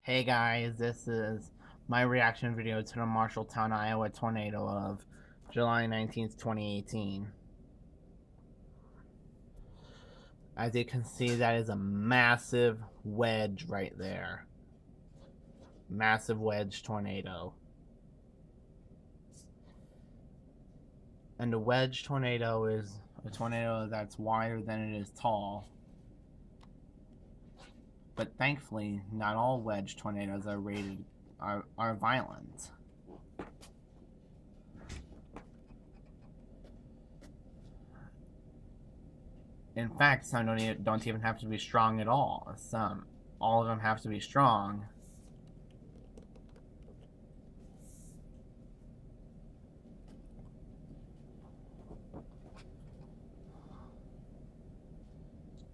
Hey guys, this is my reaction video to the Marshalltown, Iowa tornado of July 19th, 2018. As you can see, that is a massive wedge right there. Massive wedge tornado. And a wedge tornado is a tornado that's wider than it is tall. But thankfully, not all wedge tornadoes are violent. In fact, some don't even have to be strong at all. All of them have to be strong.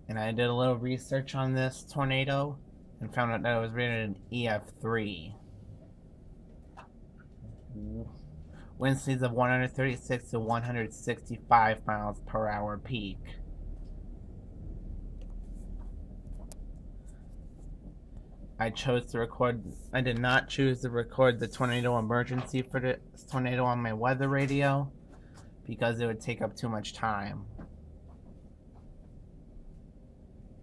And I did a little research on this tornado and found out that it was rated an EF3. Wind speeds of 136 to 165 miles per hour peak. I did not choose to record the tornado emergency for this tornado on my weather radio because it would take up too much time.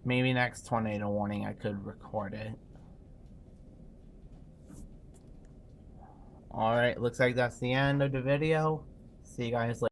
Maybe next tornado warning I could record it. Alright, looks like that's the end of the video. See you guys later.